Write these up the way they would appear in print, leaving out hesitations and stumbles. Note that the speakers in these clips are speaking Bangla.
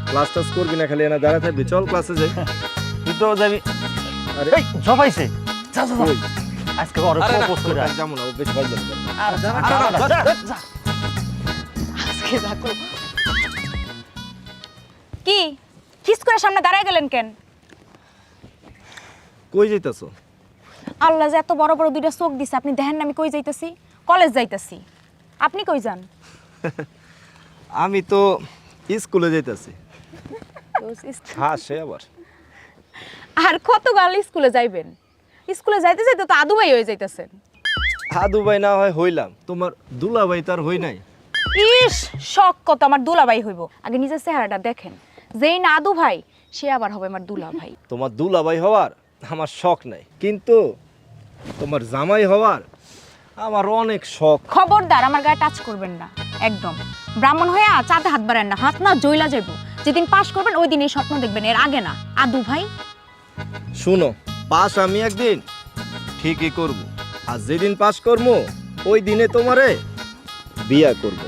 ক্লাস টাস করবি না, খালি এনা দাঁড়া থাকবি। চল ক্লাসে যাই। তুই তো যাবি। আরে এই জবাইছে, যা যা যা। কই? আজকে ওর প্রপোজ করে আয়। যাবো না, ও বেশ ভালো লাগবে। আর যা না, যা, যা। আজকে দেখো কি কিস করে সামনে দাঁড়ায় গেলেন কেন? কই যাইতাছো? আল্লাহ যে এত বড় বড় দুইটা চোখ দিছে, আপনি দেখেন না আমি কই যাইতাছি? কলেজ যাইতাছি। আপনি কই যান? আমি তো স্কুলে যাইতাছি। হ্যাঁ, সে আবার আর কত গাল স্কুলে যাইবেন? স্কুলে যাইতে যাইতে তো আদু ভাই হয়ে যাইতেছেন। হাদু ভাই না হয় হইলাম, তোমার দুলা ভাই তার হই নাই। ইস, শখ কত আমার দুলাভাই হইব। আগে নিজের চেহারাটা দেখেন, যেই না আদু ভাই সে আবার হবে আমার দুলা ভাই। তোমার দুলা ভাই হওয়ার আমার শখ নাই, কিন্তু তোমার জামাই হওয়ার আমার অনেক শখ। খবরদার আমার গায়ে টাচ করবেন না একদম। ব্রাহ্মণ হয়ে চাঁদে হাত বাড়েন না, হাত না জইলা যাইব। যেদিন পাস করবেন ওই দিন এই স্বপ্ন দেখবেন, এর আগে না। আদু ভাই শুনো, পাস আমি একদিন ঠিকই করব, আর যেদিন পাস করবো ওই দিনে তোমারে বিয়া করব।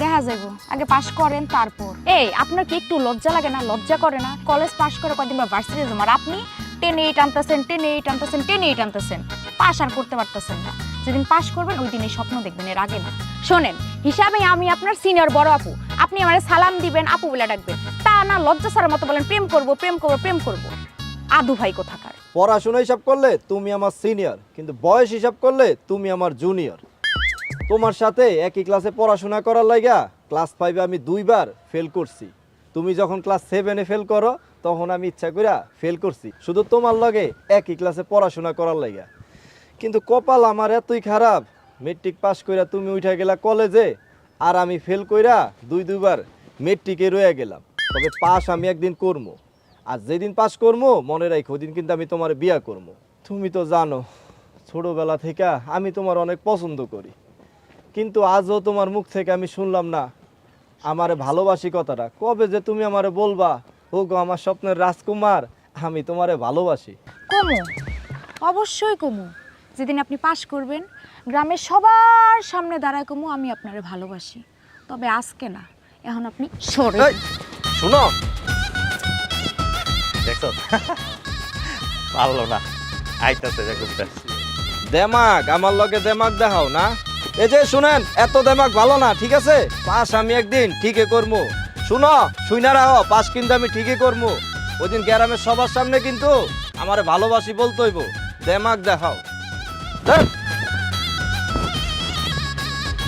দেখা যাইব, আগে পাস করেন তারপর। এই আপনার কি একটু লজ্জা লাগে না? লজ্জা করে না? কলেজ পাস করে কয়দিন পর ভার্সিটি যাবেন, আর আপনি 10-8 আনতেছেন, 10-8 আনতেছেন, 10-8 আনতেছেন, পাস আর করতে পারতেছেন না। যেদিন পাস করবেন ওই দিন এই স্বপ্ন দেখবেন, এর আগে না। শোনেন, হিসাবে আমি আপনার সিনিয়র বড় আপু, আপনি আমারে সালাম দিবেন, আপু বলে ডাকবেন, তা না লজ্জা ছাড়ার মতো বলেন প্রেম করব প্রেম করব প্রেম করব। আদু ভাই কোথাকার। পড়াশোনা হিসাব করলে তুমি আমার সিনিয়র, কিন্তু বয়স হিসাব করলে তুমি আমার জুনিয়র। তোমার সাথে একই ক্লাসে পড়াশোনা করার লাগা ক্লাস 5-এ আমি 2বার ফেল করছি। তুমি যখন ক্লাস 7-এ ফেল করো তখন আমি ইচ্ছা কইরা ফেল করছি, শুধু তোমার লগে একই ক্লাসে পড়াশোনা করার লাগা। কিন্তু কপাল আমার এতই খারাপ, মেট্রিক পাস কইরা তুমি উঠা গেলা কলেজে, আর আমি ফেল কইরা দুইবার মেট্রিকে রয়ে গেলাম। তবে পাস আমি একদিন করবো, আর যেদিন পাস করবো মনে রাখো ওই দিন কিন্তু আমি তোমার বিয়া করবো। তুমি তো জানো ছোটবেলা থেকে আমি তোমার অনেক পছন্দ করি, কিন্তু আজও তোমার মুখ থেকে আমি শুনলাম না আমারে ভালোবাসি কথাটা। কবে যে তুমি আমারে বলবা, ও গো আমার স্বপ্নের রাজকুমার, আমি তোমারে ভালোবাসি? কমু, অবশ্যই কমু। যেদিন আপনি পাস করবেন গ্রামের সবার সামনে দাঁড়ায় কমু আমি আপনারে ভালোবাসি। তবে আজকে না, এখন আপনি সরে। এই, শুনো, দেখছো পারলো না, আইতাছে যে করতে। দেমাগ আমার লগে দেমাগ দেখাও না। এই যে শুনেন, এত দেমাগ ভালো না, ঠিক আছে? পাস আমি একদিন ঠিকই করবো। শুনো, শুইনা রাখো, পাস কিন্তু আমি ঠিকই করবো। ওই দিন গ্রামের সবার সামনে কিন্তু আমারে ভালোবাসি বলতে হইব। দেমাগ দেখাও। ধ্যাৎ।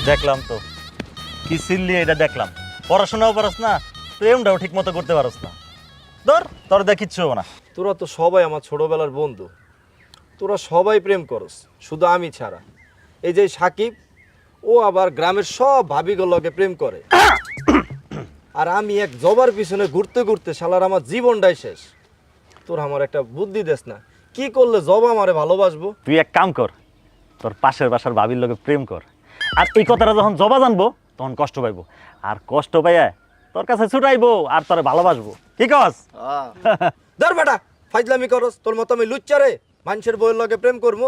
দেখলাম তো কি সিল্লি, এটা দেখলাম। পড়াশোনাও পারস না, প্রেমটাও ঠিক মতো করতে পারস না। ধর তোর দেখিচ্ছ না। তোরা তো সবাই আমার ছোটবেলার বন্ধু, তোরা সবাই প্রেম করস, শুধু আমি ছাড়া। এই যে সাকিব, ও আবার গ্রামের সব ভাবিগুলোকে প্রেম করে, আর আমি এক জবার পিছনে ঘুরতে ঘুরতে শালার আমার জীবনটাই শেষ। তোর আমার একটা বুদ্ধি দেস না, কি করলে জবা আমারে ভালোবাসবো? তুই এক কাম কর, তোর পাশের বাসার ভাবির লোকে প্রেম কর, আর এই কথাটা যখন জবা জানবো তখন কষ্ট পাইবো, আর কষ্ট পাইয়া তোর কাছে ছুটাইবো আর তোরে ভালোবাসবো। কি কস? ধর বেটা, ফাইজলামি করস, তোর মতো আমি লুচ্চারে মানুষের বইয়ের লগে প্রেম করবো?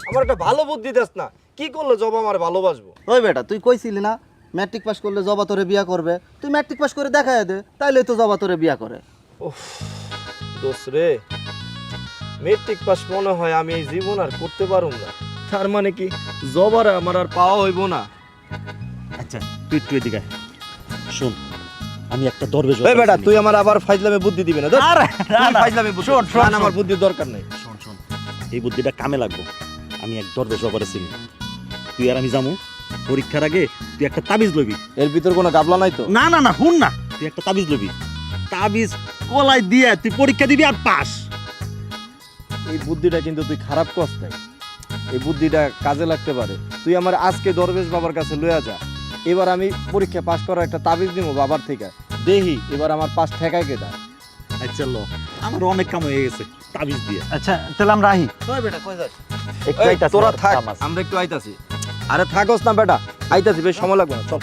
আমার একটা ভালো বুদ্ধি দেস না, কি করলে জবা আমারে ভালোবাসবো? ওই বেটা, তুই কইছিলি না ম্যাট্রিক পাস করলে জবা তোরে বিয়া করবে? তুই ম্যাট্রিক পাস করে দেখায় দে, তাইলে তো জবা তোরে বিয়া করে। দোস্ত রে, মেট্রিক পাস মনে হয় আমি এই জীবন আর করতে পারুম না। তার মানে কি জবার আমার আর পাওয়া হইব না? আচ্ছা তুই একটু এদিকে আয়। শোন, আমি একটা দরবেশ। এই বেটা, তুই আমার আবার ফাইজলামে বুদ্ধি দিবি না। ধুর, আরে না তুই না, ফাইজলামে বুদ্ধি, শোন, শোন, না, আমার শোন। বুদ্ধির দরকার নাই। শোন শোন, এই বুদ্ধিটা কামে লাগবো। আমি এক দরবেশ ব্যাপারে চিনি, তুই আর আমি যামু। পরীক্ষার আগে তুই একটা তাবিজ লবি। এর ভিতর কোনো গাবলা নাই তো? না না না, হুন না, তুই একটা তাবিজ লবি। তাবিজ কলাই দিয়ে তুই পরীক্ষা দিবি আর পাস। এই বুদ্ধিটা কিন্তু তুই খারাপ করছ নাই, এই বুদ্ধিটা কাজে লাগতে পারে। তুই আমার আজকে দরবেশ বাবার কাছে লইয়া যা, এবার আমি পরীক্ষা পাস করার একটা তাবিজ দিব বাবার থেকে, দেহি এবার আমার পাস ঠেকায় কে দেয়। আচ্ছা লো, আমার অনেক কাম হয়ে গেছে তাবিজ দিয়ে। আচ্ছা তাহলে আমরা আহি। ওই বেটা কই যাস? একটু এই, আইতাছি, তোরা আমার থাক, কাম আছে। আমরা একটু আইতাছি। আরে থাকস না বেটা, আইতাছি, বেশ সময় লাগবে না, চল।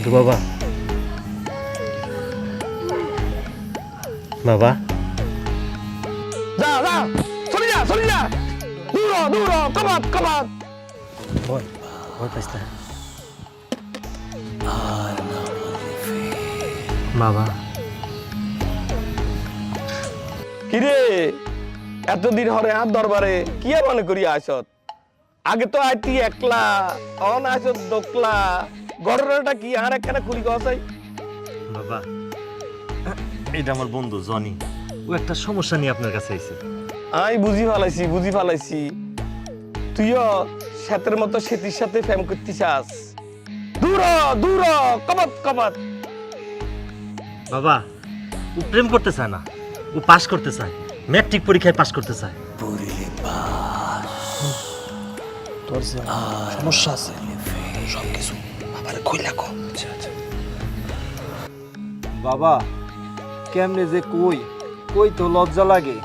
সাধু বাবা, বাবা যা যা চলে যা চলে যা দূর কবাত কবাত ভয় ভয় পাইস না বাবা। কিরে এতদিন হরে হাত দরবারে কি আর মনে করি আসত? আগে তো আইতি একলা, অন আসত দোকলা, ঘটনাটা কি আর একখানা খুলি গসাই? বাবা, এটা আমার বন্ধু জনি, ও একটা সমস্যা নিয়ে আপনার কাছে আইছে। আমি বুঝি ফালাইছি তুইও সাথের মতো সেতির সাথে প্রেম করতে চাস। দূর কবাত কবাত। বাবা, ও প্রেম করতে চায় না, ও পাস করতে চায়, ম্যাট্রিক পরীক্ষায় পাস করতে চায়। তোর যে সমস্যা আছে সব কিছু বাবার কইলা কো। বাবা কেমনে যে কই তো লজ্জা লাগে।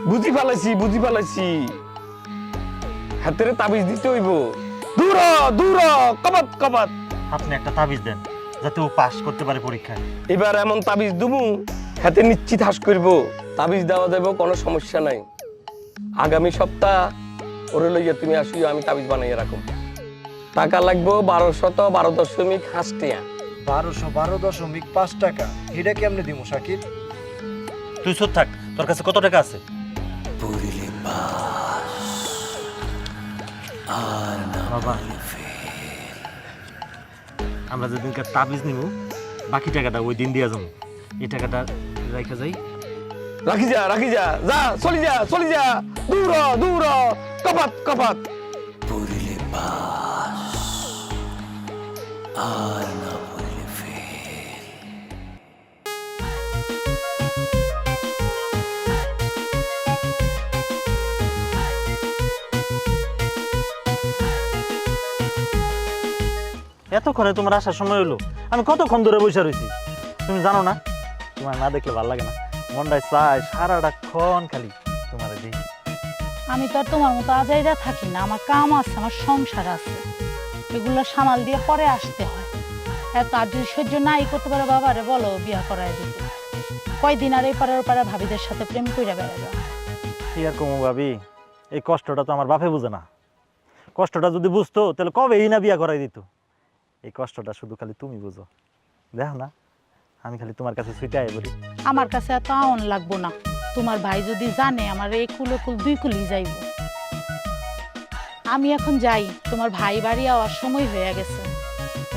বুঝি ফালাইছি হাতের তাবিজ দিতে হইব। দূর কবাত কবাত। আপনি একটা তাবিজ দেন যাতে ও পাস করতে পারে পরীক্ষায়। এবার এমন তাবিজ দুমু হাতে নিশ্চিত হাস করব। তাবিজ দেওয়া দেব কোনো সমস্যা নাই। আগামী সপ্তাহ ওরে লইয়া তুমি আসিও, আমি তাবিজ বানাইয়া রাখো। টাকা লাগবো 1212.5 টাকা। 1212.5 টাকা? এটা কেমনে দিব শাকিব? তুই চুপ থাক, তোর কাছে কত টাকা আছে? বাবা, আমরা যেদিনকার তাবিজ নিব বাকি টাকাটা ওই দিন দিয়া যাবো। এই টাকাটা রাখা যাই। রাখি যা যা চলি যা দূর কপাত কপাত। এতক্ষণে তোমার আসার সময় হলো, আমি কতক্ষণ ধরে বসে রয়েছি। তুমি জানো না, তোমার না দেখলে ভালো লাগে না, মনটায় চায় সারাটাক্ষণ খালি তোমার দেখি। আমি তো আর তোমার মতো আজাইরা থাকি না, আমার কাম আছে, আমার সংসার আছে, এগুলো সামাল দিয়ে পরে আসতে হয়। এত আর যদি সহ্য নাই করতে পারো বাবারে বলো বিয়া করায় দিতে। কয়দিন আর এই পাড়ার পাড়া ভাবিদের সাথে প্রেম কইরা বেড়াবে। কি আর কমু ভাবি, এই কষ্টটা তো আমার বাপে বুঝে না। কষ্টটা যদি বুঝতো তাহলে কবেই না বিয়া করাই দিত। এই কষ্টটা শুধু খালি তুমি বুঝো। দেখো না, আমি খালি তোমার কাছে ছুটে বলি। আমার কাছে এত আওন লাগবো না, তোমার ভাই যদি জানে আমার এই কুলকুল দুই কুলি যাইব। আমি এখন যাই, তোমার ভাই বাড়ি আওয়ার সময় হয়ে গেছে।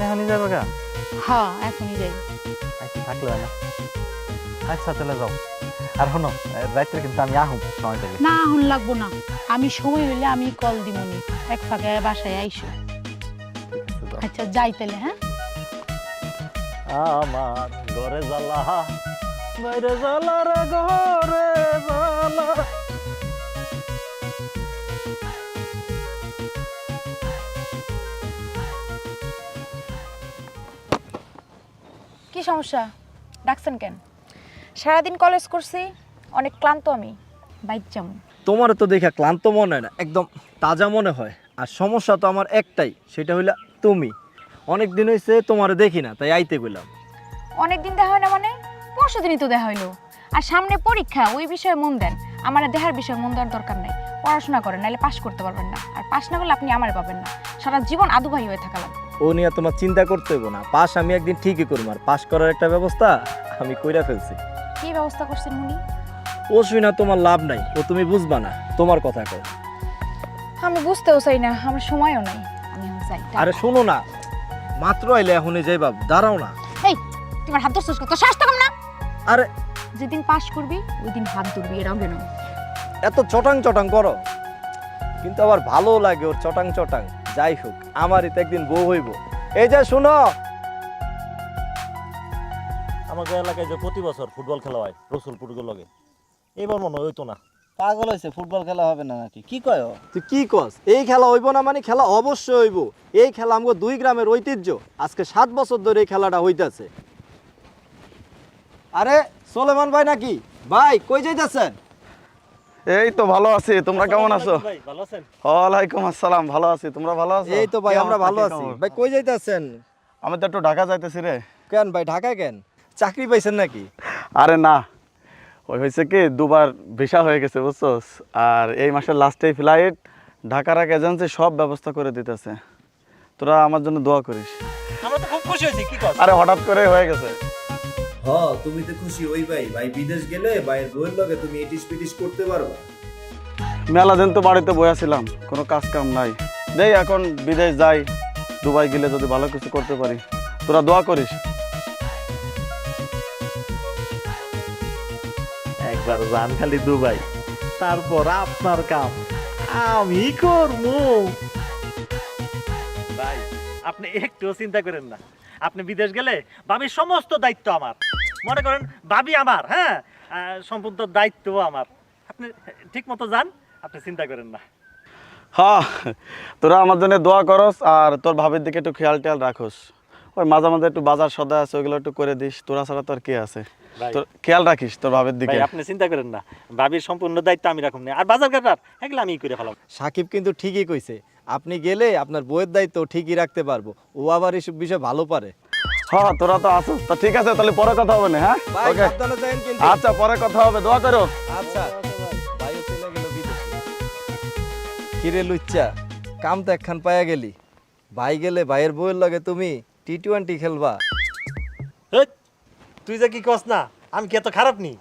এখনই যাবে গা? হ্যাঁ এখনই যাই। আচ্ছা থাকলে হয় না, আচ্ছা তাহলে যাও। আর শোনো, রাত্রে কিন্তু আমি আহুম সময় পেলে। না এখন লাগবো না, আমি সময় হইলে আমি কল দিমনি, এক ফাঁকে বাসায় আইসো। আচ্ছা যাই তাহলে। হ্যাঁ, আমার ঘরে জ্বালা বাইরে জ্বালা রে ঘরে জ্বালা। কি সমস্যা? ডাকছেন কেন? সারাদিন কলেজ করছি, অনেক ক্লান্ত আমি, বাইক যাবো। তোমার তো দেখে ক্লান্ত মনে হয় না, একদম তাজা মনে হয়। আর সমস্যা তো আমার একটাই, সেটা হইলা তুমি। অনেক দিন হয়েছে তোমারে দেখি না, তাই আইতে গেলাম। অনেকদিন দেখা হয় না মানে? পরশু দিনই তো দেখা হইলো। আর সামনে পরীক্ষা, ওই বিষয়ে মন দেন, আমার দেহার বিষয়ে মন দেওয়ার দরকার নাই। পড়াশোনা করেন, নাহলে পাশ করতে পারবেন না। আর পাশ না করলে আপনি আমারে পাবেন না, সারা জীবন আদুভাই হয়ে থাকা লাগবে। ও নিয়ে তোমার চিন্তা করতে হইব না, পাস আমি একদিন ঠিকই করবো। আর পাস করার একটা ব্যবস্থা আমি কইরা ফেলছি। কি ব্যবস্থা করছেন উনি? ও শুই না, তোমার লাভ নাই, ও তুমি বুঝবা না, তোমার কথা কও। আমি বুঝতেও চাই না, আমার সময়ও নাই, আমি এখন যাই। আরে শোনো না, মাত্র আইলে এখনই যাই বাবু, দাঁড়াও না। এই তোমার হাত ধরছিস কত সাহস তো কম না? আরে যেদিন পাস করবি ওই দিন হাত ধরবি, এরাও কেন? এত চটাং করো, কিন্তু আবার ভালো লাগে ওর চটাং। যাই হোক, আমারই তো একদিন বউ হইব। এই যে শোনো, আমাদের এলাকায় যে প্রতি বছর ফুটবল খেলা হয় রসুলপুরের লগে, এবার মনে হইতো না। পাগল হয়েছে, ফুটবল খেলা হবে না নাকি? কি কয় ও? তুই কি কস? এই খেলা হইব না মানে? খেলা অবশ্যই হইব। এই খেলা আমগো 2 গ্রামের ঐতিহ্য, আজকে 7 বছর ধরে এই খেলাটা হইতাছে। আরে সোলেমান ভাই নাকি? ভাই কই যাইতাছেন? এই তো ভালো আছি, তোমরা কেমন আছো? ভাই ভালো আছেন? ওয়ালাইকুম আসসালাম, ভালো আছি, তোমরা ভালো আছো? এই তো ভাই কেমন আমরা আছো? ভালো কি আছি। খবর? ভাই কই যাইতাছেন? আমি তো একটু ঢাকা যাইতেছি রে। কেন ভাই ঢাকা কেন? চাকরি পাইছেন নাকি? আরে না, ওই হয়েছে কি দুবার ভিসা হয়ে গেছে বুঝছস, আর এই মাসের লাস্টেই ফ্লাইট, ঢাকার এক এজেন্সি সব ব্যবস্থা করে দিতেছে। তোরা আমার জন্য দোয়া করিস। আমরা তো খুব খুশি হয়েছি, কি কর? আরে হঠাৎ করে হয়ে গেছে। তুমি তো খুশি হই ভাই। ভাই বিদেশ গেলে ভাইয়ের বউয়ের লগে তুমি ইটিস পিটিস করতে পারবা। মেলা দিন তো বাড়িতে বসেছিলাম, কোনো কাজ কাম নাই। দেই এখন বিদেশ যাই, দুবাই গেলে যদি ভালো কিছু করতে পারি। তোরা দোয়া করিস। একবার যান খালি দুবাই, তারপর আপনার কাম আমি করবো। ভাই আপনি একটুও চিন্তা করেন না, আপনি বিদেশ গেলে ভাবির সমস্ত দায়িত্ব আমার। মনে করেন ভাবি আমার, হ্যাঁ, সম্পূর্ণ দায়িত্ব আমার। আপনি ঠিক মতো যান, আপনি চিন্তা করেন না। হ্যাঁ, তোরা আমার জন্য দোয়া করস, আর তোর ভাবির দিকে একটু খেয়াল টেয়াল রাখোস। ওই মাঝে মাঝে একটু বাজার সদা আছে, ওইগুলো একটু করে দিস। তোরা ছাড়া তোর কে আছে? ভাই। তোর খেয়াল রাখিস তোর ভাবির দিকে। ভাই আপনি চিন্তা করেন না, ভাবির সম্পূর্ণ দায়িত্ব আমি রাখুন না। আর বাজার ঘাটার এগুলো আমি করে ফেলাম। সাকিব কিন্তু ঠিকই কইছে, আপনি গেলে আপনার বউয়ের দায়িত্ব ঠিকই রাখতে পারবো। ও আবার এসব বিষয় ভালো পারে। হ্যাঁ, তোরা তো আসোস, তা ঠিক আছে, তাহলে পরে কথা হবে না। হ্যাঁ, ভাই ওকে, সাবধানে যাবেন কিন্তু। আচ্ছা পরে কথা হবে, দোয়া করো। আচ্ছা ভাইও চলে গেল বিদেশে। কিরে লুচ্চা, কাম তো একখান পায়া গেলি। ভাই গেলে ভাইয়ের বউয়ের লগে তুমি টি-20 খেলবা? এই, তুই যে কি কস না, আমি কি এত খারাপ নি?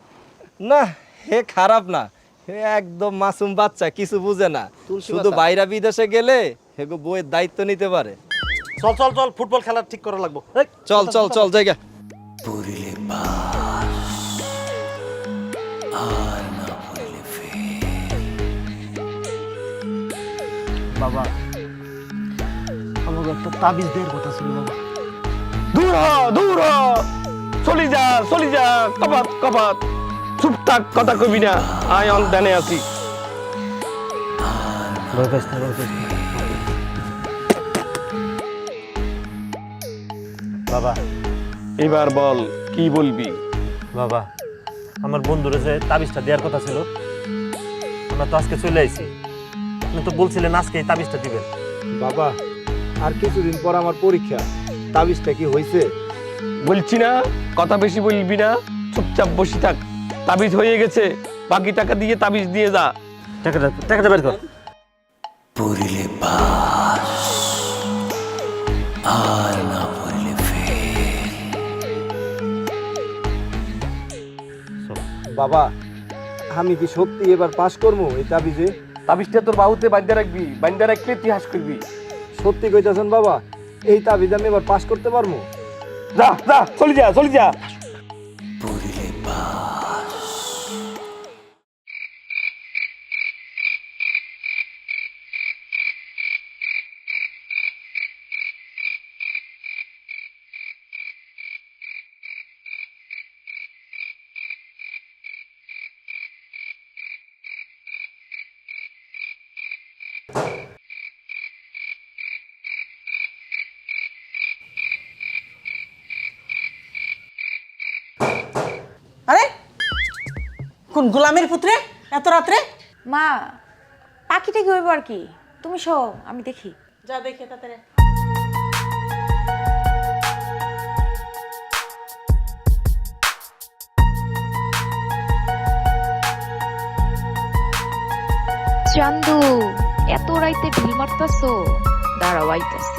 না, হে খারাপ না, হে একদম মাসুম বাচ্চা, কিছু বুঝে না। শুধু বাইরা বিদেশে গেলে হেগো বউয়ের দায়িত্ব নিতে পারে। চল চল চল, ফুটবল খেলা ঠিক করা লাগবো। এই, চল চল চল জায়গা। বাবা আমাকে একটা তাবিজ দেওয়ার কথা ছিল বাবা। দূর হ, দূর হ, চলি যা, চলি যা, কপাত কপাত, চুপ থাক, কথা কবি না, আয় অন ধ্যানে আছি। বাবা এবার বল কি বলবি? বাবা, আমার বন্ধুরে যে তাবিজটা দেওয়ার কথা ছিল, আমরা তো আজকে চলে আইছি। আপনি তো বলছিলেন আজকে এই তাবিজটা দিবেন। বাবা আর কিছুদিন পর আমার পরীক্ষা, তাবিজটা কি হইছে? বলছি না কথা বেশি বলবি না, চুপচাপ বসে থাক। তাবিজ হয়ে গেছে, বাকি টাকা দিয়ে তাবিজ দিয়ে যা। টাকাটা বের কর। বাবা আমি কি সত্যি এবার পাস করবো এই তাবিজে? তাবিজটা তোর বাহুতে বাঁধতে রাখবি, বাঁধতে রাখলে ইতিহাস করবি। সত্যি কইতাছেন বাবা, এই তাবিজ আমি এবার পাস করতে পারবো? যা যা, চলি যা, চলি যা। আরে কোন গোলামের পুত্রে এত রাত্রে? মা, পাখিটা কি হইব আর কি? তুমি শো, আমি দেখি। যা দেখে তাড়াতাড়ি। চান্দু, এত রাইতে ঢিল মারতাছো? দাঁড়াও আইতাছি।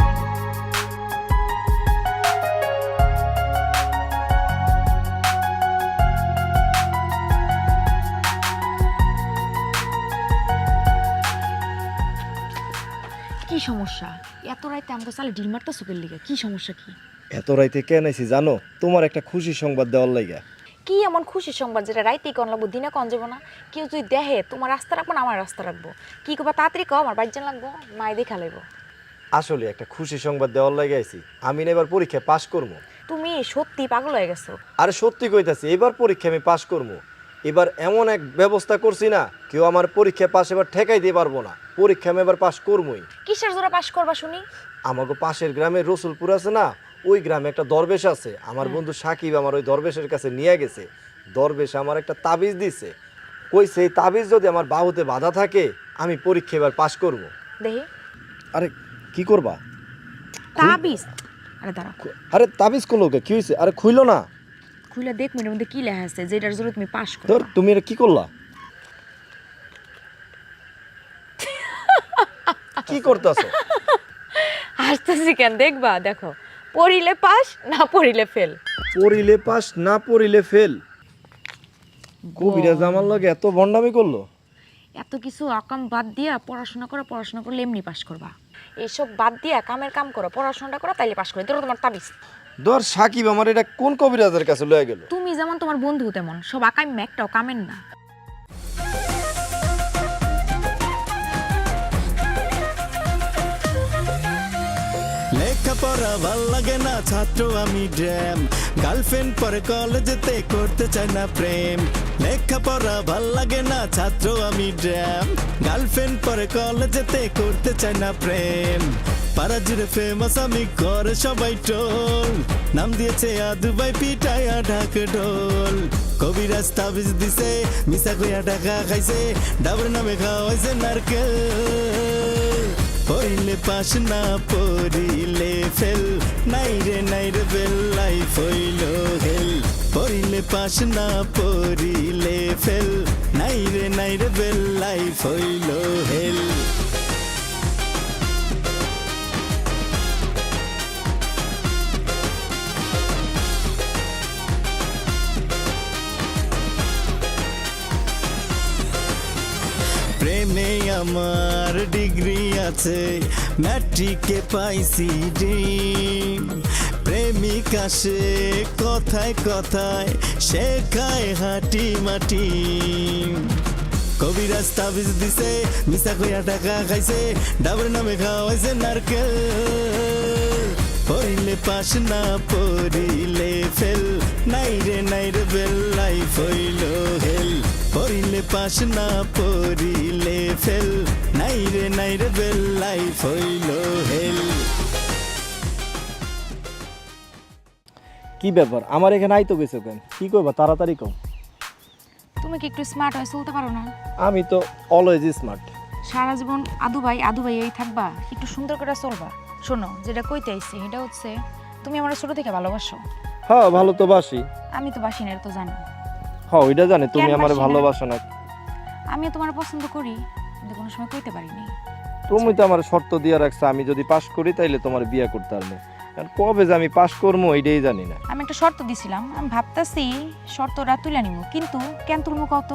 কি সমস্যা? এত রাইতে আমাকে চালে ঢিল মারতাছো কেন লিগা? কি সমস্যা কি? এত রাইতে কেন আইছি জানো? তোমার একটা খুশি সংবাদ দেওয়ার লাইগা। কি এমন খুশি সংবাদ যেটা রাইতেই কন লাগবো, দিনে কন যাবো না? কেউ যদি দেখে তোমার রাস্তা রাখবো না আমার রাস্তা রাখবো? কি করবা তাড়াতাড়ি কও, আমার বাড়ি যান লাগবো, মায়ে দেখা লাইবো। আসলে একটা খুশি সংবাদ দেওয়ার লাইগা আইছি। আমি না এবার পরীক্ষায় পাস করবো। তুমি সত্যি পাগল হয়ে গেছো। আরে সত্যি কইতাছি, এবার পরীক্ষা আমি পাস করবো। এবার এমন এক ব্যবস্থা করছি না, কেউ আমার পরীক্ষা পাস এবার ঠেকাই দিতে পারবো না। পরীক্ষা আমি এবার পাস করবোই। কিসের জোরে পাস করবা শুনি? আমাকে পাশের গ্রামে রসুলপুর আছে না, ওই গ্রামে একটা দরবেশ আছে। আমার বন্ধু সাকিব আমার ওই দরবেশের কাছে নিয়ে গেছে। দরবেশ আমার একটা তাবিজ দিছে। কইছে এই তাবিজ যদি আমার বাহুতে বাধা থাকে আমি পরীক্ষা এবার পাশ করব। দেখি আরে কি করবা? তাবিজ। আরে দাঁড়া, আরে তাবিজ করলো কে? কি হয়েছে? আরে খুইলো না। খুলে দেখ মিটার মধ্যে কি লেখা আছে যেটার জন্য তুমি পাস করো। তোর তুমি এটা কি করলা? কি করতেছো? হাসতেছি কেন? দেখবা, দেখো, পড়িলে পাস, না পড়িলে ফেল। পড়িলে পাস, না পড়িলে ফেল। কবিরাজ আমার লগে এত ভণ্ডামি করলো? এত কিছু আকাম বাদ দিয়া পড়াশোনা করো, পড়াশোনা করলে এমনি পাস করবা। এইসব বাদ দিয়া কামের কাম করো, পড়াশোনাটা করো, তাইলে পাস করো। ধরো তোমার তাবিজ। ধর সাকিব আমার এটা কোন কবিরাজের কাছে লয়ে গেল? তুমি যেমন তোমার বন্ধু তেমন, সব আকাম একটাও কামের না। লেখাপড়া ভাল লাগে না ছাত্র আমি ড্যাম, গার্লফ্রেন্ড পরে কলেজেতে করতে চাই না প্রেম। লেখাপড়া ভাল লাগে না ছাত্র আমি ড্যাম, গার্লফ্রেন্ড পরে কলেজেতে করতে চাই না প্রেম। পাড়া জুড়ে ফেমাস আমি, করে সবাই টোল, নাম দিয়েছে আদু ভাই পিটায়া ঢাক ঢোল। কবিরাজ তাবিজ দিছে, মিশা কইয়া টাকা খাইছে, ডাবের নামে খাওয়াইছে নারকেল। পড়িলে পাস, না পড়িলে ফেল, নাই রে বেল, লাইফ হইল হেল। পড়িলে পাস, না পড়িলে ফেল, নাই রে বেল, লাইফ হইল হেল। প্রেমে আমার ডিগ্রি আছে, ম্যাট্রিকে পাইছি ডিম। প্রেমিক আসে কথায় কথায়, শেখায় হাঁটি মাটি। কবিরাজ তাবিজ দিছে, মিশা কইয়া টাকা খাইছে, ডাবের নামে খাওয়াইছে নারকেল। পড়িলে পাস, না পড়িলে ফেল, নাই রে বেল, লাইফ হইল হেল। পড়িলে পাস, না পড়িলে ফেল, নাই রে বেল, লাইফ হইল হেল। কি ব্যাপার? আমার এখানে আইতো গেছে কেন? কি করবা? তাড়াতাড়ি কও। তুমি কি একটু স্মার্ট হয়ে চলতে পারো না? আমি তো অলওয়েজ স্মার্ট। সারা জীবন আদু ভাই এই থাকবা? একটু সুন্দর করে চলবা। শোনো, যেটা কইতে আইছি এটা হচ্ছে, তুমি আমার ছোট থেকে ভালোবাসো। হ্যাঁ, ভালো তো বাসি। আমি তো বাসি না, এটা তো জানো। হ্যাঁ, ওইটা জানি তুমি কেন আমার বাসি না? ভালোবাসো না। আমি তোমার পছন্দ করি, কিন্তু কোনো সময় কইতে পারিনি। তুমি তো আমার শর্ত দিয়ে রাখছো, আমি যদি পাস করি তাইলে তোমার বিয়ে করতে পারবো। আর কবে যে আমি পাস করবো এইটাই জানি না। আমি একটা শর্ত দিছিলাম, আমি ভাবতাছি শর্তটা তুলে নিব, কিন্তু কেন তুলবো কত?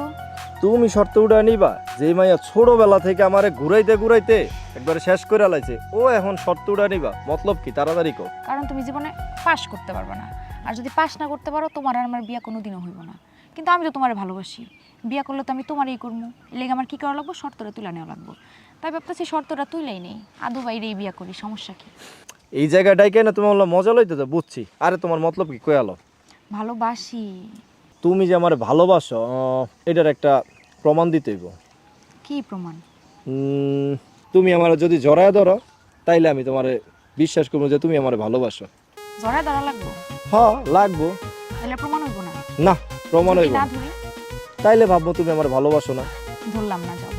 তুমি শর্ত উঠা নিবা? যে মাইয়া ছোটবেলা থেকে আমারে ঘুরাইতে ঘুরাইতে একবারে শেষ করে লাইছে, ও এখন শর্ত উঠা নিবা? মতলব কি? তাড়াতাড়ি কও। কারণ তুমি জীবনে পাস করতে পারবে না, আর যদি পাস না করতে পারো তোমার আর আমার বিয়ে কোনোদিনও হইব না। কিন্তু আমি তো তোমার ভালোবাসি, বিয়ে করলে তো আমি তোমারই করবো। লেগে আমার কি করা লাগবো? শর্তটা তুলে নেওয়া লাগবো। তাই ভাবতেছি শর্তটা তুইলেই নেই, আদু বাইরেই বিয়ে করি, সমস্যা কি? এই জায়গাটাই কেন তুমি বললা মজা লইতে? তো বুঝছি। আরে তোমার মতলব কি? কয়ালো। ভালোবাসি। তুমি যে আমার ভালোবাসো এটার একটা প্রমাণ দিতে হইব। কি প্রমাণ? তুমি আমার যদি জড়ায় ধরো তাইলে আমি তোমারে বিশ্বাস করবো যে তুমি আমার ভালোবাসো। জড়ায় ধরা লাগবো? হ্যাঁ, লাগবো। তাহলে প্রমাণ হইব না? না, প্রমাণ যদি হইব না না। ধরি? তাইলে ভাববো তুমি আমার ভালোবাসো না। ধরলাম না, যাও।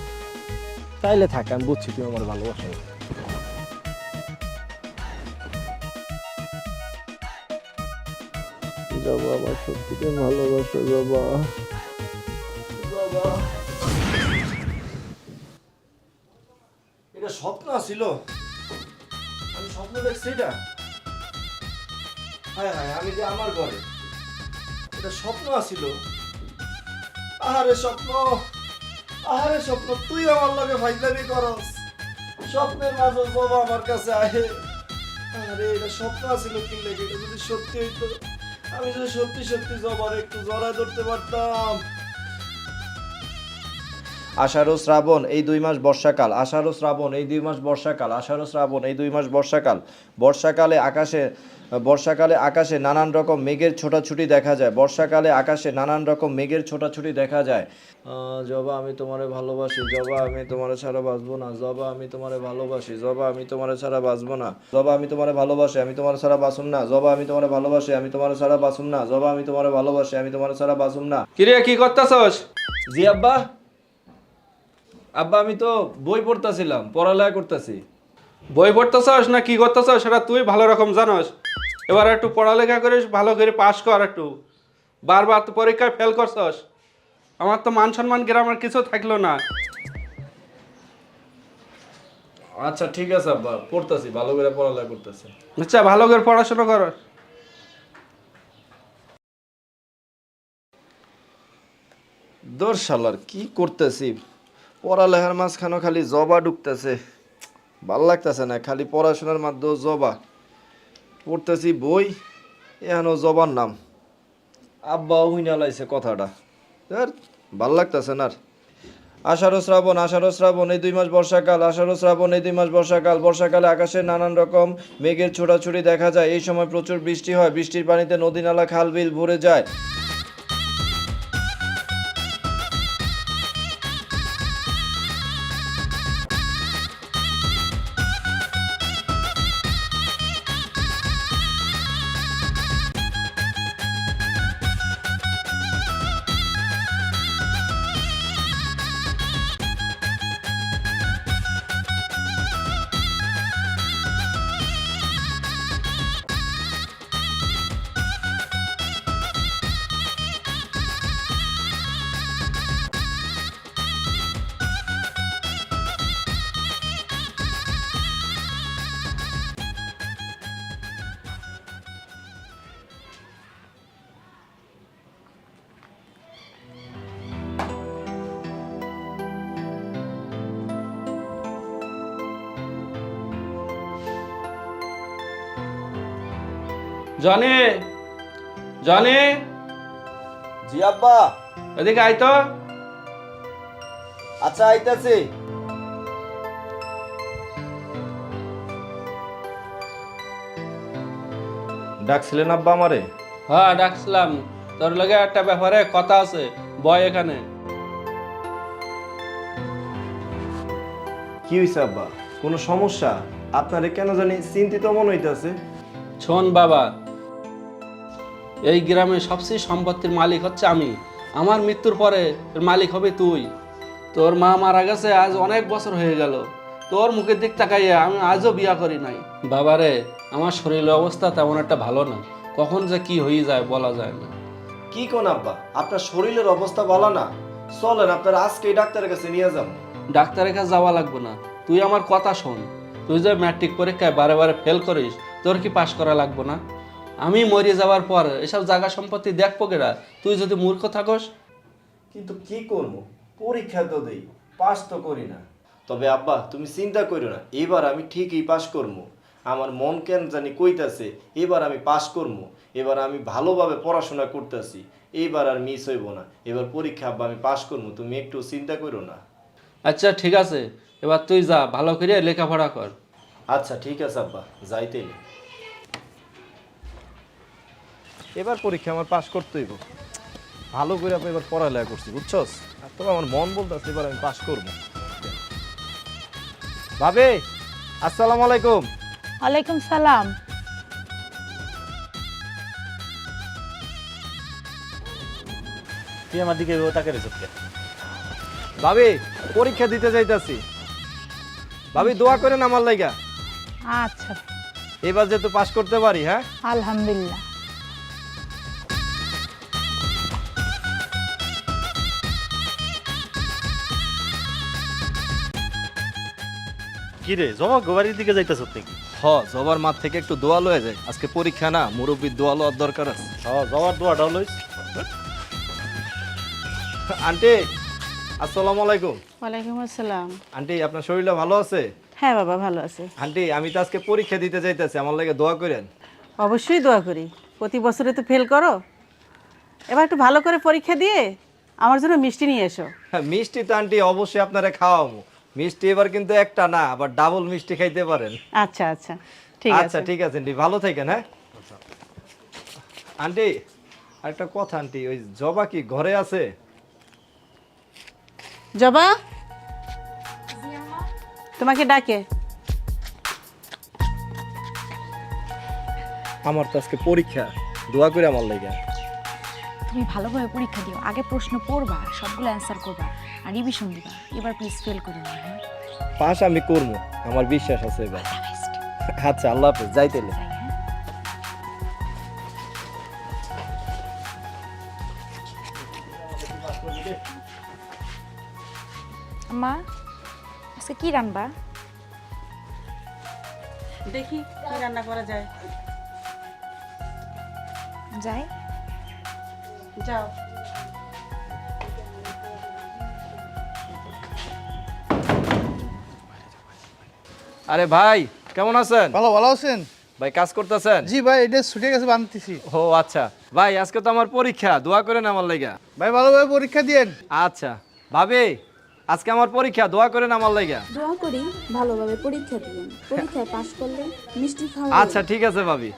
তাইলে থাক, আমি বুঝছি তুমি আমার ভালোবাসো না। জবা, আমার সত্যিকে ভালোবাসো জবা। জবা, এটা স্বপ্ন ছিল? আমি স্বপ্ন দেখছি এটা? হ্যাঁ হ্যাঁ, আমি যে আমার ঘরে, এটা স্বপ্ন আছিল? আহারে স্বপ্ন, আহারে স্বপ্ন, তুই আমার লগে ফাইজলামি করস। স্বপ্নের মাঝে বাবা আমার কাছে আহে। আরে এটা স্বপ্ন আছিল কি লাগে? এটা যদি সত্যি হইতো, আমি যদি সত্যি সত্যি জবার একটু জড়ায় ধরতে পারতাম। আষাঢ় শ্রাবণ এই 2 মাস বর্ষাকাল, আষাঢ় শ্রাবণ এই 2 মাস বর্ষাকাল, আষাঢ় শ্রাবণ এই 2 মাস বর্ষাকাল। বর্ষাকালে আকাশে নানান রকম মেঘের ছোটাছুটি দেখা যায়। বর্ষাকালে আকাশে নানান রকম মেঘের ছোটাছুটি দেখা যায়। জবা, আমি তোমারে ভালোবাসি। জবা, আমি তোমারে ছাড়া বাঁচবো না। জবা, আমি তোমারে ভালোবাসি। জবা, আমি তোমারে ছাড়া বাঁচবো না। জবা, আমি তোমারে ভালোবাসি, আমি তোমারে ছাড়া বাঁচুম না। জবা, আমি তোমারে ভালোবাসি, আমি তোমারে ছাড়া বাঁচুম না। জবা, আমি তোমারে ভালোবাসি, আমি তোমারে ছাড়া বাঁচুম না। কিরে, কি করতেছস? জি আব্বা। আব্বা আমি তো বই পড়তাছিলাম, পড়ালেখা করতেছি। বই পড়তেছস না কি করতেছস সেটা তুই ভালো রকম জানোস। এবার একটু পড়ালেখা করিস, ভালো করে পাশ কর। একটু বারবার তো পরীক্ষায় ফেল করছস, আমার তো মান সম্মান গ্রামের কিছু থাকলো না। আচ্ছা ঠিক আছে আব্বা, পড়তাছি, ভালো করে পড়ালেখা করতেছি। আচ্ছা ভালো করে পড়াশোনা কর। দর্শালার কি করতেছি, পড়ালেখার মাঝখানে খালি জবা ঢুকতেছে, ভাল লাগতেছে না। খালি পড়াশোনার মাধ্যমে জবা পড়তেছি, বই এখানেও জবার নাম। আব্বা হুইনা লাইছে কথাটা, ভাল লাগতেছে না। আর আষাঢ় শ্রাবণ এই 2 মাস বর্ষাকাল, আষাঢ় শ্রাবণ এই 2 মাস বর্ষাকাল। বর্ষাকালে আকাশে নানান রকম মেঘের ছোটাছুটি দেখা যায়। এই সময় প্রচুর বৃষ্টি হয়, বৃষ্টির পানিতে নদী নালা খাল বিল ভরে যায়। জনি, জনি, জি আব্বা। এদিকে আয় তো। আচ্ছা আইতাছি। ডাকছিলেন আব্বা আমারে? হ্যাঁ ডাকছিলাম, তোর লগে একটা ব্যাপারে কথা আছে, বয় এখানে। কি হইছে আব্বা, কোনো সমস্যা? আপনারে কেন জানি চিন্তিত মনে হইতাছে। শোন বাবা, এই গ্রামে সবচেয়ে সম্পত্তির মালিক হচ্ছে আমি। আমার মৃত্যুর পরে এর মালিক হবে তুই। তোর মা মারা গেছে আজ অনেক বছর হয়ে গেল, তোর মুখের দিক তাকাইয়া আমি আজও বিয়া করি নাই। বাবারে, আমার শরীরের অবস্থা তেমন একটা ভালো না, কখন যে কি হয়ে যায় বলা যায় না। কি কোন আব্বা, আপনার শরীরের অবস্থা ভালো না? চলেন আপনার আজকেই ডাক্তারের কাছে নিয়ে যাব। ডাক্তারের কাছে যাওয়া লাগবে না, তুই আমার কথা শোন। তুই যে ম্যাট্রিক পরীক্ষায় বারে বারে ফেল করিস, তোর কি পাশ করা লাগবে না? আমি মরে যাওয়ার পর এসব জায়গা সম্পত্তি দেখবো কেরা, তুই যদি মূর্খ থাকস? কিন্তু কি করব, পরীক্ষা তো দেই, পাস তো করি না। তবে আব্বা তুমি চিন্তা করো না, এবার আমি ঠিকই পাস করবো। আমার মন কেন জানি কইতাছে এবার আমি পাস করবো। এবার আমি ভালোভাবে পড়াশোনা করতেছি, এইবার আর মিস হইব না। এবার পরীক্ষা আব্বা আমি পাস করবো, তুমি একটু চিন্তা করো না। আচ্ছা ঠিক আছে, এবার তুই যা, ভালো করে লেখাপড়া কর। আচ্ছা ঠিক আছে আব্বা, যাইতেই। এবার পরীক্ষা আমার পাস করতেই হইব, ভালো করে আপনি এবার পড়ালেখা করছি বুঝছস। আর তবে আমার মন বলতেছে এবার আমি পাস করবো। ভাবি আসসালামু আলাইকুম। ওয়ালাইকুম সালাম। তুই আমার দিকে এভাবে তাকে রেখে দে। ভাবি পরীক্ষা দিতে যাইতাছি, ভাবি দোয়া করেন আমার লাইগা। আচ্ছা, এবার যেহেতু পাস করতে পারি। হ্যাঁ আলহামদুলিল্লাহ। কি রে, জমা গোবারির দিকে যাইতেছ নাকি? হ, জবার মাঠ থেকে একটু দোয়া লয়ে যায়, আজকে পরীক্ষা না, মুরব্বীর দোয়া লওয়ার দরকার আছে। জমার দোয়াটাও লইস। আন্টি আসসালামু আলাইকুম। ওয়ালাইকুম আসসালাম। আন্টি আপনার শরীরটা ভালো আছে? হ্যাঁ বাবা, ভালো আছে। আন্টি আমি তো আজকে পরীক্ষা দিতে যাইতেছি, আমার লাগে দোয়া করেন। অবশ্যই দোয়া করি, প্রতি বছরে তো ফেল করো, এবার একটু ভালো করে পরীক্ষা দিয়ে আমার জন্য মিষ্টি নিয়ে এসো। হ্যাঁ মিষ্টি তো আন্টি অবশ্যই আপনারা খাওয়াবো। মিষ্টি এবার কিন্তু একটা না, আবার ডাবল মিষ্টি খাইতে পারেন। আচ্ছা আচ্ছা ঠিক আছে। আচ্ছা ঠিক আছে আন্টি, ভালো থাকেন। হ্যাঁ আন্টি আরেকটা কথা আন্টি, ওই জবা কি ঘরে আছে? জবা তোমাকে ডাকে। আমার তো আজকে পরীক্ষা, দোয়া করে আমার লাগে। তুমি ভালোভাবে পরীক্ষা দিও, আগে প্রশ্ন পড়বা, সবগুলো অ্যান্সার করবা আর রিভিশন দিবা। এবার প্লিজ ফেল করো না। হ্যাঁ, পাস আমি করবো, আমার বিশ্বাস আছে এবার। আচ্ছা, আল্লাহ হাফেজ, যাইতেলে। মা, আজকে কি রান্না? দেখি কি রান্না করা যায়। যাই। যাও। আরে ভাই, কেমন আছেন? ভালো ভালো আছেন? ভাই কাজ করতেছেন? জি ভাই, এটা ছুটে গেছে, বানতেছি। ও আচ্ছা ভাই, আজকে তো আমার পরীক্ষা, দোয়া করেন আমার লাগা। ভাই ভালোভাবে পরীক্ষা দিয়েন। আচ্ছা ভাবি, আজকে আমার পরীক্ষা, দোয়া করেন আমার লাগা। দোয়া করি ভালোভাবে পরীক্ষা দিবেন, পরীক্ষায় পাশ করলে মিষ্টি খাওয়া। আচ্ছা ঠিক আছে ভাবি।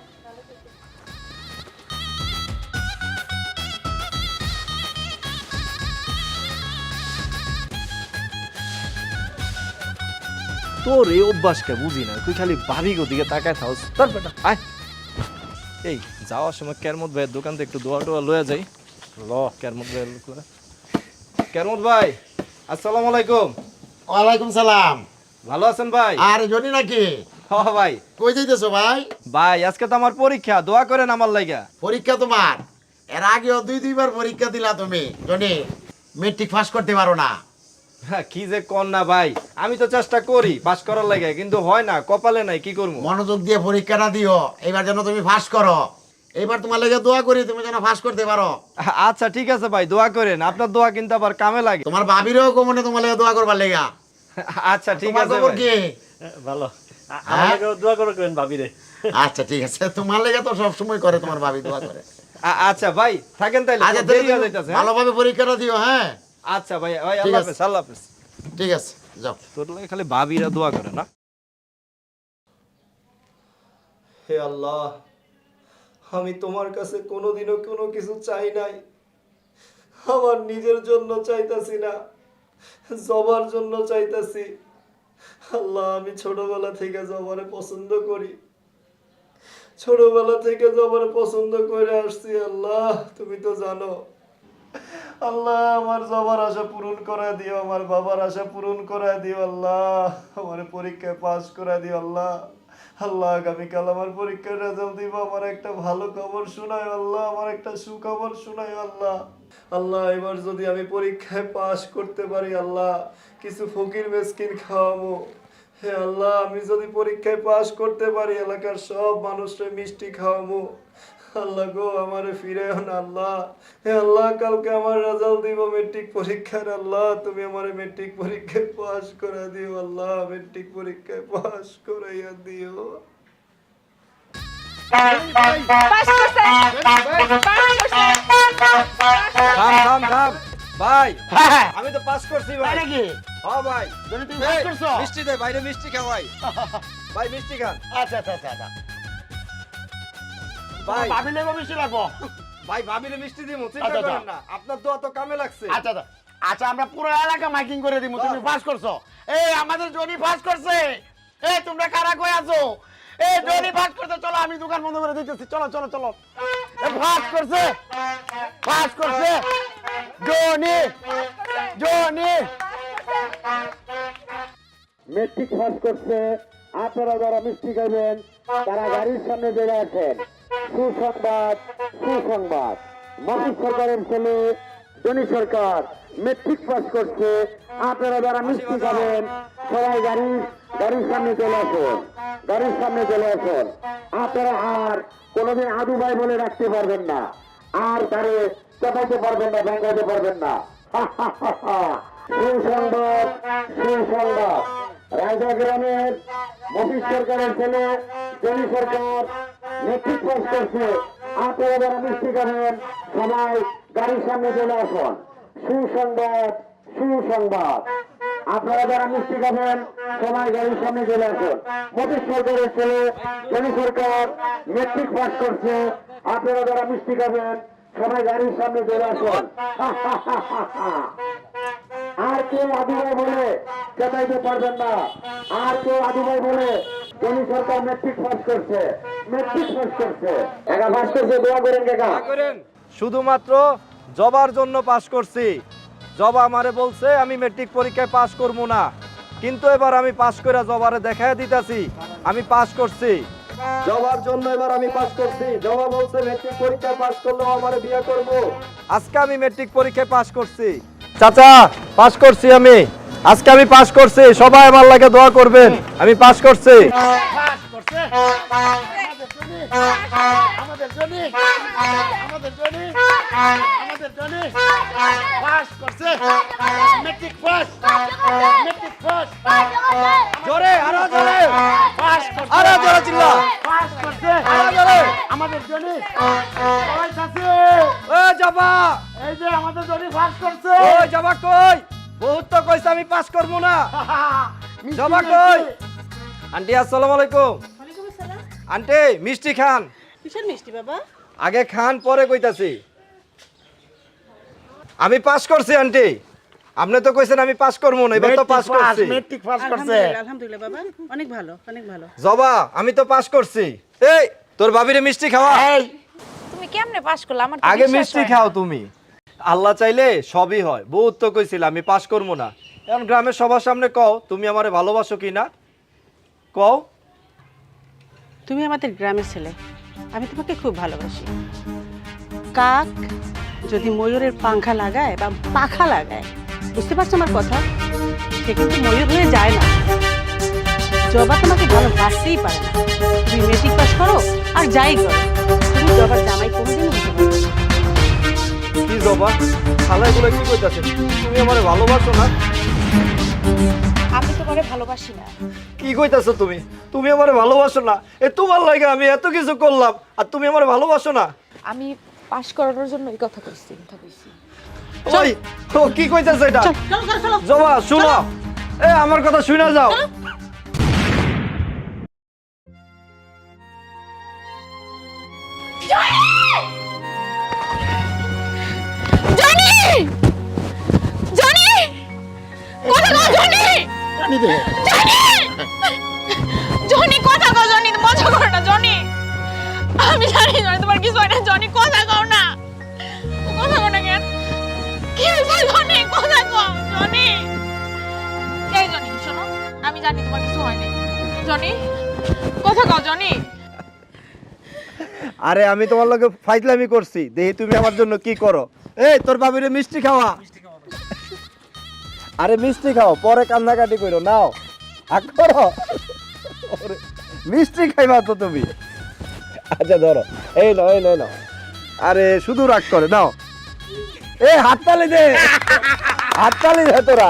তোর এই অভ্যাসকে বুঝি না, তুই খালি ভাবি দিকে তাকায় থাকস। তোর বেটা আয়, এই যাওয়ার সময় কেরমত ভাইয়ের দোকান থেকে একটু দোয়া টোয়া লয়ে যাই। ল কেরমত ভাইয়ের, কেরমত ভাই আসসালামু আলাইকুম। ওয়ালাইকুম সালাম। ভালো আছেন ভাই? আর জনি নাকি? হ্যাঁ ভাই। কই যাইতেছো ভাই? ভাই আজকে তো আমার পরীক্ষা, দোয়া করেন আমার লাগা। পরীক্ষা তোমার? এর আগেও দুইবার পরীক্ষা দিলা তুমি, জনি মেট্রিক পাস করতে পারো না। হ্যাঁ, কি যে কর না ভাই, আমি তো চেষ্টা করি পাস করার লাগে, কিন্তু হয় না, কপালে নাই, কি করবো। মনোযোগ দিয়ে পরীক্ষাটা দিও, এবার যেন তুমি পাস করো। এবার তোমার লাগে দোয়া করি তুমি যেন পাস করতে পারো। আচ্ছা ঠিক আছে ভাই, দোয়া করেন, আপনার দোয়া কিন্তু আবার কামে লাগে। তোমার ভাবিরও কমনে তোমার লাগে দোয়া করবার লেগা। আচ্ছা ঠিক তোমার আছে খবর ভাই। কি? ভালো, আমার লাগেও দোয়া করে করেন ভাবিরে। আচ্ছা ঠিক আছে, তোমার লেগে তো সব সময় করে, তোমার ভাবি দোয়া করে। আচ্ছা ভাই থাকেন তাইলে, আচ্ছা দেরি হয়ে যাইতাছে। ভালোভাবে পরীক্ষাটা দিও। হ্যাঁ আচ্ছা ভাই, ভাই ঠিক আল্লাহ আছে। হাফেজ, আল্লাহ হাফেজ। ঠিক আছে, যাও। তোর লাগে খালি ভাবিরা দোয়া করে না। হে আল্লাহ, আমি তোমার কাছে কোনোদিনও কোনো কিছু চাই নাই, আমার নিজের জন্য চাইতাছি না, জবার জন্য চাইতাছি। আল্লাহ, আমি ছোটবেলা থেকে জবারে পছন্দ করি, ছোটবেলা থেকে জবারে পছন্দ করে আসছি। আল্লাহ তুমি তো জানো। আল্লাহ, আমার জবার আশা পূরণ করে দিও, আমার বাবার আশা পূরণ করে দিও। আল্লাহ, আমার পরীক্ষায় পাস করে দিও। আল্লাহ, আল্লাহ আগামীকাল আমার পরীক্ষার রেজাল্ট দিব, আমার একটা ভালো খবর শোনায়। আল্লাহ, আমার একটা সুখবর শোনায়। আল্লাহ, আল্লাহ এবার যদি আমি পরীক্ষায় পাস করতে পারি, আল্লাহ কিছু ফকির মিসকিন খাওয়াবো। হে আল্লাহ, আমি যদি পরীক্ষায় পাস করতে পারি, এলাকার সব মানুষকে মিষ্টি খাওয়াবো। আল্লাহ গো, আমারে ফিরেও না। আল্লাহ, হে আল্লাহ, কালকে আমার রেজাল্ট দিব মেট্রিক পরীক্ষার। আল্লাহ, তুমি আমারে মেট্রিক পরীক্ষায় পাস করে দিও। আল্লাহ, মেট্রিক পরীক্ষায় পাস করাইয়া দিও। ভাই আমি তো পাস করছি ভাই। নাকি? হ্যাঁ ভাই, জনি তুমি পাস করছো? মিষ্টি দে, বাইরে মিষ্টি খাওয়াই। ভাই মিষ্টি খান। আচ্ছা আচ্ছা আচ্ছা। ভাই ভাবি লেগো মিষ্টি লাগবো। ভাই ভাবিলে মিষ্টি দিমু, চিন্তা আচ্ছা, করেন না, আপনার দোয়া তো কামে লাগছে। আচ্ছা আচ্ছা আচ্ছা, আমরা পুরো এলাকা মাইকিং করে দিব, তুমি পাস করছো। এই আমাদের জনি পাস করছে। এই তোমরা কারা কই আছো? এই জনি পাস করছে, চলো আমি দোকান বন্ধ করে দিতেছি। চলো চলো চলো, পাস করছে, পাস করছে জনি, জনি মেট্রিক পাস করছে। আপনারা যারা মিষ্টি খাবেন তারা গাড়ির সামনে বেড়ে আছেন। সুসংবাদ, সুসংবাদ, মফিজ সরকারের ছেলে জনি সরকার মেট্রিক পাস করছে। আপনারা যারা মিষ্টি খাবেন সবাই গাড়ির সামনে চলে আসুন, গাড়ির সামনে চলে আসুন। আপনারা আর কোনোদিন আদু ভাই বলে রাখতে পারবেন না, আর তারে চাপাইতে পারবেন না, ব্যাঙ্গাইতে পারবেন না। সুসংবাদ, সুসংবাদ, রায়গঞ্জ গ্রামের মফিজ সরকারের ছেলে জনি সরকার মেট্রিক পাস করছে। আপনারা যারা মিষ্টি খাবেন সবাই গাড়ির সামনে চলে আসুন। সুসংবাদ, সুসংবাদ, আপনারা যারা মিষ্টি খাবেন সবাই গাড়ির সামনে চলে আসুন। মফিজ সরকারের ছেলে জনি সরকার মেট্রিক পাস করছে। আপনারা যারা মিষ্টি খাবেন সবাই গাড়ির সামনে চলে আসুন। আর কেউ আদিবাই বলে চেতাইতে পারবেন না, আর কেউ আদিবাই বলে জনি সরকার মেট্রিক পাস করছে, মেট্রিক পাস করছে। একা পাস করছে, দোয়া করেন কাকা। শুধুমাত্র জবার জন্য পাশ করছি। জবা আমারে বলছে আমি মেট্রিক পরীক্ষায় পাশ করবো না, কিন্তু এবার আমি পাশ করে জবারে দেখায় দিতেছি আমি পাশ করছি। জবার জন্য এবার আমি পাশ করছি। জবা বলছে মেট্রিক পরীক্ষায় পাশ করলে আমারে বিয়ে করব। আজকে আমি মেট্রিক পরীক্ষায় পাশ করছি। চাচা, পাশ করছি আমি। আজকে আমি পাশ করছি। সবাই আমার লাগে দোয়া করবেন। আমি পাশ করছি। জোরে, আরো জোরে, আরো জোরে চিল্লা। আরো জোরে। ও জবা, এই যে আমাদের জনি পাস করছে। ওই জবা কই? বহুত তো কইছে আমি পাস করব না। জবা কই? আন্টি আসসালামু আলাইকুম। আন্টি মিষ্টি খান। কিসের মিষ্টি বাবা? আগে খান পরে কইতাছি। আমি পাস করছি আন্টি। আপনি তো কইছেন আমি পাস করব না, এবার তো পাস করছি। মেট্রিক পাস করছে। আলহামদুলিল্লাহ বাবা, অনেক ভালো, অনেক ভালো। জবা, আমি তো পাস করছি। এই তোর ভাবিরে মিষ্টি খাওয়া। তুমি কেমনে পাস করলে আমার আগে মিষ্টি খাও তুমি। আল্লাহ চাইলে সবই হয়। বহুত তো কইছিল আমি পাস করবো না। এখন গ্রামের সবার সামনে কও তুমি আমারে ভালোবাসো কি না, কও। তুমি আমাদের গ্রামের ছেলে, আমি তোমাকে খুব ভালোবাসি। কাক যদি ময়ূরের পাংখা লাগায় বা পাখা লাগায়, বুঝতে পারছো আমার কথা, সে কিন্তু ময়ূর হয়ে যায় না। জবা তোমাকে ভালোবাসতেই পারে না। তুমি মেট্রিক পাস করো আর যাই করো, তুমি জবার জামাই কোনোদিনও হতে পারবে না। কি জবা, খালাইগুলো কি কইতাছে? তুমি আমারে ভালোবাসো না? আমি তোমারে ভালোবাসি না। কি কইতাছো তুমি? তুমি আমারে ভালোবাসো না? এ তোমার লাগে আমি এত কিছু করলাম আর তুমি আমারে ভালোবাসো না? আমি পাস করানোর জন্য এই কথা কইছি। ওই ও কি কইতাছে এটা? জবা শুনো, এ আমার কথা শুনে যাও। জনি! জনি! কথা কও জনি! জনি! জনি কথা কও জনি, মজা করো না জনি। আমি জানি জনি তোমার কিছু হয় না জনি, কথা কও না। কথা কও না কেন? কি হইছে জনি? কথা কও জনি। এই জনি শোনো, আমি জানি তোমার কিছু হয় না। জনি কথা কও জনি। আরে আমি তোমার লগে ফাইজলামি করছি, দেখি তুমি আমার জন্য কি করো। এই তোর বাবিরে মিষ্টি খাওয়া। আরে মিষ্টি খাও, পরে কান্নাকাটি করো। নাও আগ করো। ওরে, মিষ্টি খাইবা তো তুমি। আচ্ছা ধরো, এই নাও, এই নাও। আরে শুধু রাগ করে। নাও, এ হাততালি দে, হাততালি দে তোরা।